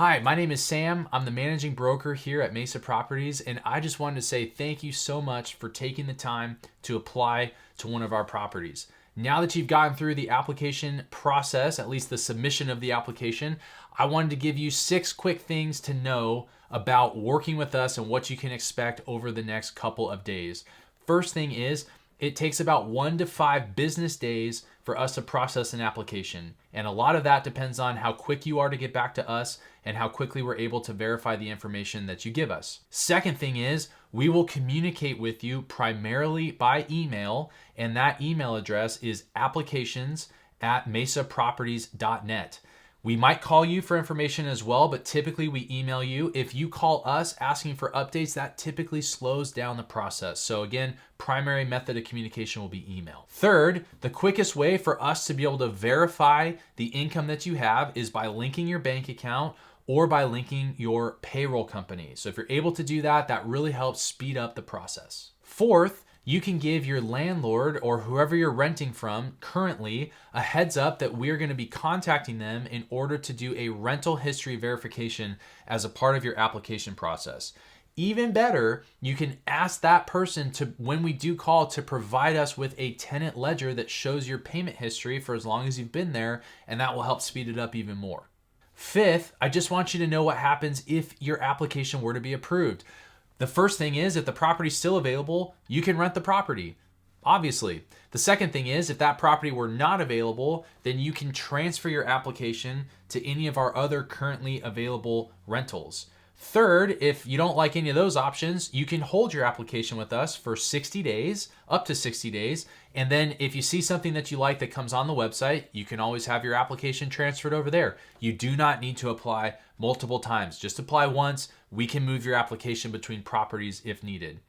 Hi, my name is Sam. I'm the managing broker here at Mesa Properties, and I just wanted to say thank you so much for taking the time to apply to one of our properties. Now that you've gotten through the application process, at least the submission of the application, I wanted to give you 6 quick things to know about working with us and what you can expect over the next couple of days. First thing is, it takes about 1 to 5 business days for us to process an application. And a lot of that depends on how quick you are to get back to us and how quickly we're able to verify the information that you give us. Second thing is, we will communicate with you primarily by email, and that email address is applications@mesaproperties.net. We might call you for information as well, but typically we email you. If you call us asking for updates, that typically slows down the process. So again, primary method of communication will be email. Third, the quickest way for us to be able to verify the income that you have is by linking your bank account or by linking your payroll company. So if you're able to do that, that really helps speed up the process. Fourth, you can give your landlord or whoever you're renting from currently a heads up that we're going to be contacting them in order to do a rental history verification as a part of your application process. Even better, you can ask that person to, when we do call, to provide us with a tenant ledger that shows your payment history for as long as you've been there, and that will help speed it up even more. Fifth, I just want you to know what happens if your application were to be approved. The first thing is, if the property's still available, you can rent the property, obviously. The second thing is, if that property were not available, then you can transfer your application to any of our other currently available rentals. Third, if you don't like any of those options, you can hold your application with us for 60 days, up to 60 days. And then if you see something that you like that comes on the website, you can always have your application transferred over there. You do not need to apply multiple times. Just apply once. We can move your application between properties if needed.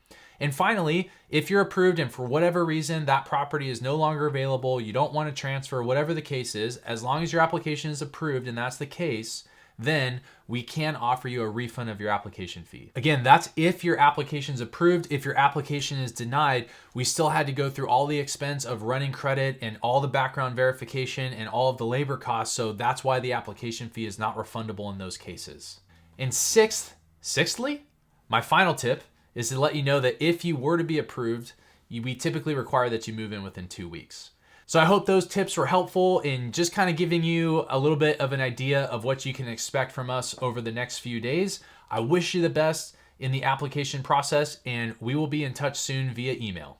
And finally, if you're approved and for whatever reason that property is no longer available, you don't want to transfer, whatever the case is, as long as your application is approved and that's the case, then we can offer you a refund of your application fee. Again, that's if your application is approved. If your application is denied, we still had to go through all the expense of running credit and all the background verification and all of the labor costs. So that's why the application fee is not refundable in those cases. And sixthly, my final tip is to let you know that if you were to be approved, we typically require that you move in within 2 weeks. So I hope those tips were helpful in just kind of giving you a little bit of an idea of what you can expect from us over the next few days. I wish you the best in the application process, and we will be in touch soon via email.